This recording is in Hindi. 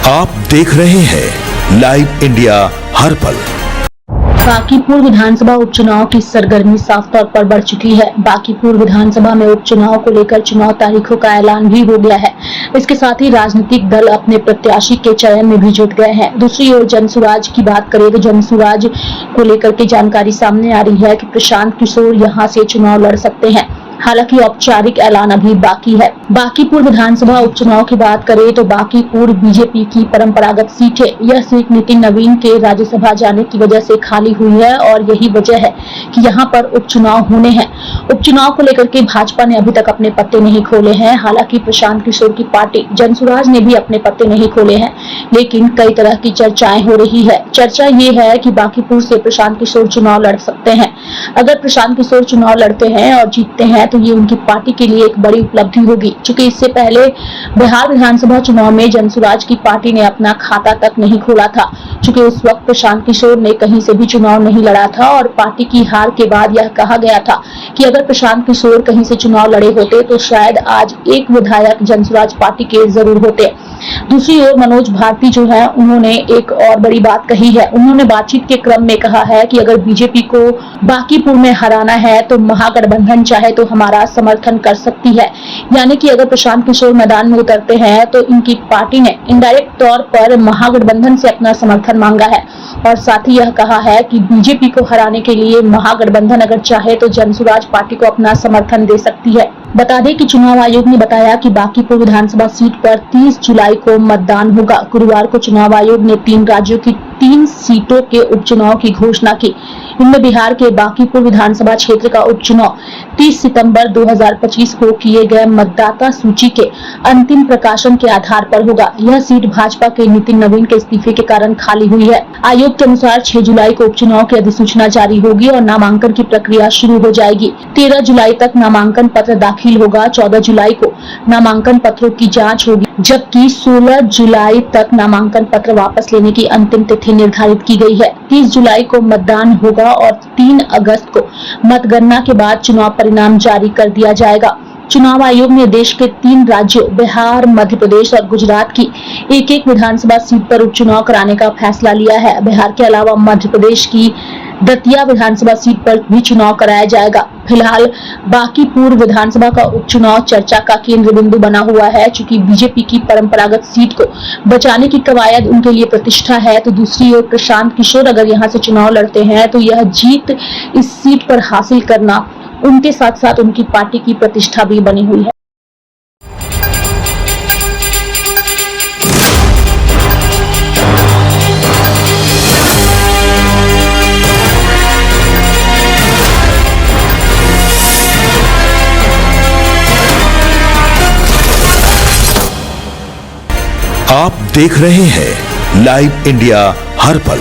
आप देख रहे हैं लाइव इंडिया हर पल। बांकीपुर विधानसभा उपचुनाव की सरगर्मी साफ तौर पर बढ़ चुकी है। बांकीपुर विधानसभा में उपचुनाव को लेकर चुनाव तारीखों का ऐलान भी हो गया है। इसके साथ ही राजनीतिक दल अपने प्रत्याशी के चयन में भी जुट गए हैं। दूसरी ओर जनसुराज की बात करें तो जनसुराज को लेकर के जानकारी सामने आ रही है कि प्रशांत किशोर यहां से चुनाव लड़ सकते हैं। हालांकि औपचारिक ऐलान अभी बाकी है। बांकीपुर विधानसभा उपचुनाव की बात करें तो बांकीपुर बीजेपी की परंपरागत सीट है। यह सीट नितिन नवीन के राज्यसभा जाने की वजह से खाली हुई है और यही वजह है कि यहां पर उपचुनाव होने हैं। उपचुनाव को लेकर के भाजपा ने अभी तक अपने पत्ते नहीं खोले हैं। हालांकि प्रशांत किशोर की पार्टी जनसुराज ने भी अपने पत्ते नहीं खोले हैं, लेकिन कई तरह की चर्चाएं हो रही है। चर्चा ये है कि बांकीपुर से प्रशांत किशोर चुनाव लड़ सकते हैं। अगर प्रशांत किशोर चुनाव लड़ते हैं और जीतते हैं तो ये उनकी पार्टी के लिए एक बड़ी उपलब्धि होगी। चूंकि इससे पहले बिहार विधानसभा चुनाव में जनसुराज की पार्टी ने अपना खाता तक नहीं खोला था। चूंकि उस वक्त प्रशांत किशोर ने कहीं से भी चुनाव नहीं लड़ा था और पार्टी की हार के बाद यह कहा गया था कि अगर प्रशांत किशोर कहीं से चुनाव लड़े होते तो शायद आज एक विधायक जनसुराज पार्टी के जरूर होते। दूसरी ओर मनोज भारती जो है उन्होंने एक और बड़ी बात कही है। उन्होंने बातचीत के क्रम में कहा है कि अगर बीजेपी को बांकीपुर में हराना है तो महागठबंधन चाहे तो हमारा समर्थन कर सकती है। यानी कि अगर प्रशांत किशोर मैदान में उतरते हैं तो इनकी पार्टी ने इनडायरेक्ट तौर पर महागठबंधन से अपना समर्थन मांगा है और साथ ही यह कहा है कि बीजेपी को हराने के लिए महागठबंधन अगर चाहे तो जनसुराज पार्टी को अपना समर्थन दे सकती है। बता दें कि चुनाव आयोग ने बताया कि बांकीपुर विधानसभा सीट पर 30 जुलाई को मतदान होगा। गुरुवार को चुनाव आयोग ने 3 राज्यों की 3 सीटों के उपचुनाव की घोषणा की। इनमें बिहार के बांकीपुर विधानसभा क्षेत्र का उपचुनाव 30 सितंबर 2025 को किए गए मतदाता सूची के अंतिम प्रकाशन के आधार पर होगा। यह सीट भाजपा के नितिन नवीन के इस्तीफे के कारण खाली हुई है। आयोग के अनुसार 6 जुलाई को उपचुनाव की अधिसूचना जारी होगी और नामांकन की प्रक्रिया शुरू हो जाएगी। 13 जुलाई तक नामांकन पत्र दाखिल होगा। 14 जुलाई को नामांकन पत्रों की जाँच होगी, जबकि 16 जुलाई तक नामांकन पत्र वापस लेने की अंतिम तिथि निर्धारित की गई है। 30 जुलाई को मतदान होगा और 3 अगस्त को मतगणना के बाद चुनाव परिणाम जारी कर दिया जाएगा। चुनाव आयोग ने देश के 3 राज्यों बिहार, मध्य प्रदेश और गुजरात की एक विधानसभा सीट पर उपचुनाव कराने का फैसला लिया है। बिहार के अलावा मध्य प्रदेश की दतिया विधानसभा सीट पर भी चुनाव कराया जाएगा। फिलहाल बांकीपुर विधानसभा का उपचुनाव चर्चा का केंद्र बिंदु बना हुआ है। चूंकि बीजेपी की परंपरागत सीट को बचाने की कवायद उनके लिए प्रतिष्ठा है, तो दूसरी ओर प्रशांत किशोर अगर यहां से चुनाव लड़ते हैं तो यह जीत इस सीट पर हासिल करना उनके साथ साथ उनकी पार्टी की प्रतिष्ठा भी बनी हुई है। आप देख रहे हैं लाइव इंडिया हर पल।